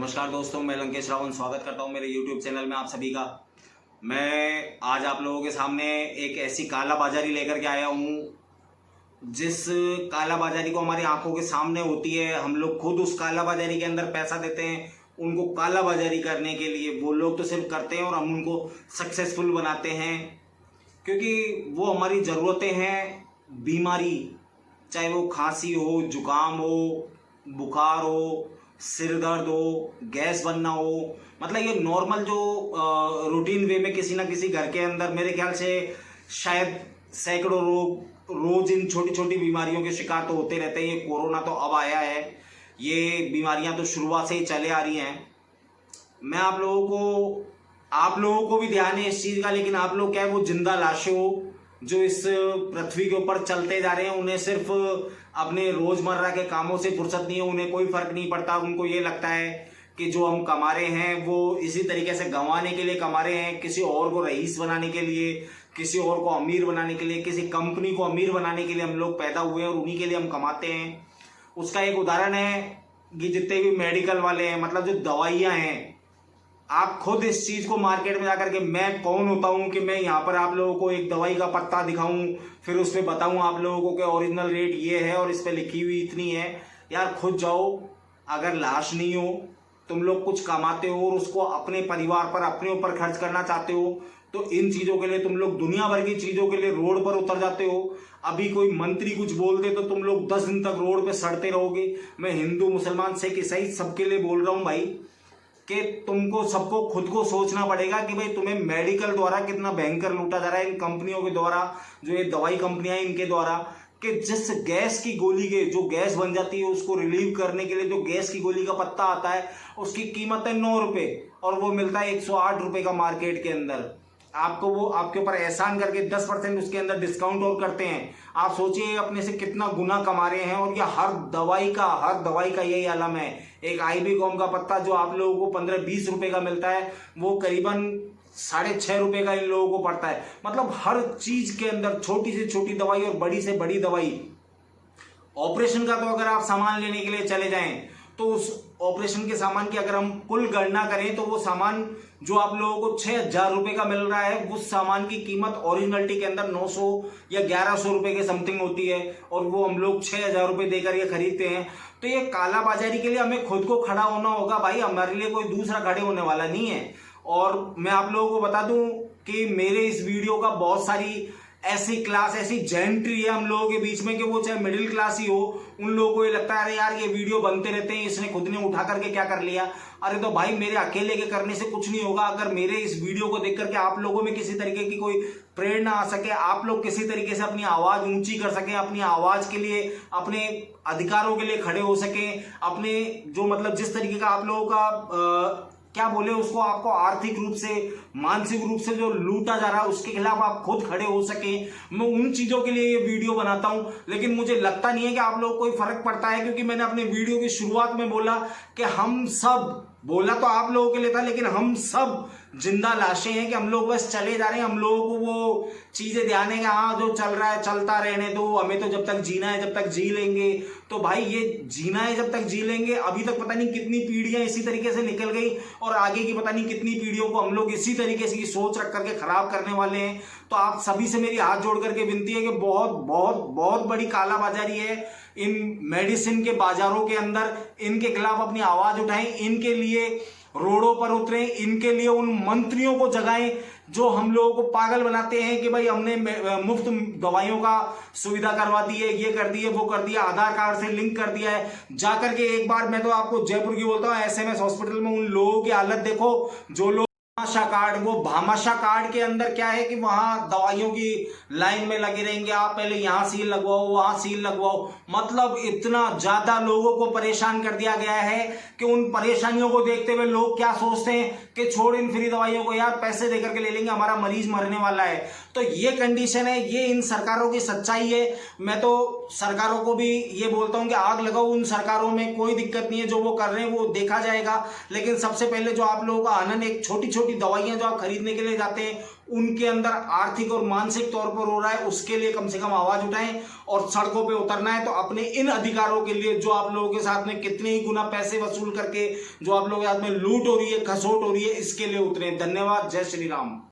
नमस्कार दोस्तों, मैं लंकेश रावण स्वागत करता हूं मेरे YouTube चैनल में आप सभी का। मैं आज आप लोगों के सामने एक ऐसी काला बाजारी लेकर के आया हूं जिस काला बाजारी को हमारी आंखों के सामने होती है। हम लोग खुद उस काला बाजारी के अंदर पैसा देते हैं उनको काला बाजारी करने के लिए। वो लोग तो सिर्फ करते हैं और हम उनको सक्सेसफुल बनाते हैं क्योंकि वो हमारी ज़रूरतें हैं। बीमारी, चाहे वो खांसी हो, जुकाम हो, बुखार हो, सिर दर्द हो, गैस बनना हो, मतलब ये नॉर्मल जो रूटीन वे में किसी ना किसी घर के अंदर मेरे ख्याल से शायद सैकड़ों लोग रोज इन छोटी छोटी बीमारियों के शिकार तो होते रहते हैं। ये कोरोना तो अब आया है, ये बीमारियां तो शुरुआत से ही चले आ रही हैं। मैं आप लोगों को भी ध्यान है इस चीज़ का, लेकिन आप लोग क्या है, वो जिंदा लाशें हो जो इस पृथ्वी के ऊपर चलते जा रहे हैं। उन्हें सिर्फ अपने रोजमर्रा के कामों से फुर्सत नहीं है, उन्हें कोई फर्क नहीं पड़ता। उनको ये लगता है कि जो हम कमा रहे हैं वो इसी तरीके से गंवाने के लिए कमा रहे हैं, किसी और को रईस बनाने के लिए, किसी और को अमीर बनाने के लिए, किसी कंपनी को अमीर बनाने के लिए हम लोग पैदा हुए हैं और उन्हीं के लिए हम कमाते हैं। उसका एक उदाहरण है कि जितने भी मेडिकल वाले हैं, मतलब जो दवाइयाँ हैं, आप खुद इस चीज को मार्केट में जाकर के, मैं कौन होता हूं कि मैं यहाँ पर आप लोगों को एक दवाई का पत्ता दिखाऊं फिर उस पर बताऊं आप लोगों को कि ओरिजिनल रेट ये है और इस पे लिखी हुई इतनी है। यार खुद जाओ, अगर लाश नहीं हो, तुम लोग कुछ कमाते हो और उसको अपने परिवार पर, अपने ऊपर खर्च करना चाहते हो, तो इन चीजों के लिए तुम लोग दुनिया भर की चीजों के लिए रोड पर उतर जाते हो। अभी कोई मंत्री कुछ बोल दे तो तुम लोग 10 दिन तक रोड पे सड़ते रहोगे। मैं हिंदू, मुसलमान, सिख, ईसाई सबके लिए बोल रहा हूं भाई कि तुमको सबको खुद को सोचना पड़ेगा कि भाई तुम्हें मेडिकल द्वारा कितना भयंकर लूटा जा रहा है, इन कंपनियों के द्वारा, जो ये दवाई कंपनियां हैं इनके द्वारा। कि जिस गैस की गोली के जो गैस बन जाती है उसको रिलीव करने के लिए जो गैस की गोली का पत्ता आता है उसकी कीमत है 9 रुपए और वो मिलता है 108 रुपए का मार्केट के अंदर। आपको वो आपके ऊपर एहसान करके 10% उसके अंदर डिस्काउंट और करते हैं। आप सोचिए अपने से कितना गुना कमा रहे हैं। और ये हर दवाई का यही आलम है। एक आईबीकॉम का पत्ता जो आप लोगों को 15-20 रुपए का मिलता है वो करीबन 6.5 रुपए का इन लोगों को पड़ता है। मतलब हर चीज के अंदर छोटी से छोटी दवाई और बड़ी से बड़ी दवाई। ऑपरेशन का तो अगर आप सामान लेने के लिए चले जाएं तो उस ऑपरेशन के सामान की अगर हम कुल गणना करें तो वो सामान जो आप लोगों को 6,000 रुपए का मिल रहा है, उस सामान की कीमत ओरिजिनलिटी के अंदर 900 या 1100 रुपए के समथिंग होती है और वो हम लोग 6,000 रुपए देकर ये खरीदते हैं। तो ये काला बाजारी के लिए हमें खुद को खड़ा होना होगा भाई, हमारे लिए कोई दूसरा खड़े होने वाला नहीं है। और मैं आप लोगों को बता दूं कि मेरे इस वीडियो का बहुत सारी ऐसी क्लास, ऐसी जेंट्री है हम लोगों के बीच में कि वो चाहे मिडिल क्लास ही हो, उन लोगों को ये लगता है अरे यार ये वीडियो बनते रहते हैं, इसने खुद ने उठा करके क्या कर लिया। अरे तो भाई मेरे अकेले के करने से कुछ नहीं होगा। अगर मेरे इस वीडियो को देख करके आप लोगों में किसी तरीके की कोई प्रेरणा आ सके, आप लोग किसी तरीके से अपनी आवाज ऊंची कर सकें, अपनी आवाज के लिए, अपने अधिकारों के लिए खड़े हो सकें, अपने जो मतलब जिस तरीके का आप लोगों का क्या बोले उसको, आपको आर्थिक रूप से, मानसिक रूप से जो लूटा जा रहा है उसके खिलाफ आप खुद खड़े हो सके, मैं उन चीजों के लिए ये वीडियो बनाता हूं। लेकिन मुझे लगता नहीं है कि आप लोगों को कोई फर्क पड़ता है, क्योंकि मैंने अपने वीडियो की शुरुआत में बोला कि हम सब, बोला तो आप लोगों के लिए था लेकिन हम सब जिंदा लाशें हैं कि हम लोग बस चले जा रहे हैं। हम लोगों को वो चीजें ध्यान है कि हाँ जो चल रहा है चलता रहने दो, हमें तो जब तक जीना है जब तक जी लेंगे। तो भाई ये जीना है जब तक जी लेंगे, अभी तक पता नहीं कितनी पीढ़ियां इसी तरीके से निकल गई और आगे की पता नहीं कितनी पीढ़ियों को हम लोग इसी तरीके से सोच रख करके खराब करने वाले हैं। तो आप सभी से मेरी हाथ जोड़ करके विनती है कि बहुत बहुत बहुत बड़ी कालाबाजारी है इन मेडिसिन के बाजारों के अंदर। इनके खिलाफ अपनी आवाज उठाएं, इनके लिए रोडों पर उतरें, इनके लिए उन मंत्रियों को जगाएं जो हम लोगों को पागल बनाते हैं कि भाई हमने मुफ्त दवाइयों का सुविधा करवा दी है, ये कर दी है, वो कर दिया, आधार कार्ड से लिंक कर दिया है। जाकर के एक बार, मैं तो आपको जयपुर की बोलता हूँ, एसएमएस हॉस्पिटल में उन लोगों की हालत देखो जो लोग भामाशाह कार्ड, वो भामाशाह कार्ड के अंदर क्या है कि वहां दवाइयों की लाइन में लगे रहेंगे। आप पहले यहां सील लगवाओ, वहां सील लगवाओ। मतलब इतना ज्यादा लोगों को परेशान कर दिया गया है कि उन परेशानियों को देखते हुए लोग क्या सोचते हैं कि छोड़ इन फ्री दवाइयों को, यार पैसे देकर के ले लेंगे, हमारा मरीज मरने वाला है। तो ये कंडीशन है, ये इन सरकारों की सच्चाई है। मैं तो सरकारों को भी ये बोलता हूं कि आग लगाओ, उन सरकारों में कोई दिक्कत नहीं है, जो वो कर रहे हैं वो देखा जाएगा। लेकिन सबसे पहले जो आप लोगों का आनंद एक छोटी छोटी छोटी दवाइयां जो आप खरीदने के लिए जाते हैं उनके अंदर आर्थिक और मानसिक तौर पर हो रहा है, उसके लिए कम से कम आवाज उठाएं और सड़कों पे उतरना है तो अपने इन अधिकारों के लिए, जो आप लोगों के साथ में कितने ही गुना पैसे वसूल करके जो आप लोगों के साथ में लूट हो रही है, खसोट हो रही है, इसके लिए उतरे। धन्यवाद। जय श्री राम।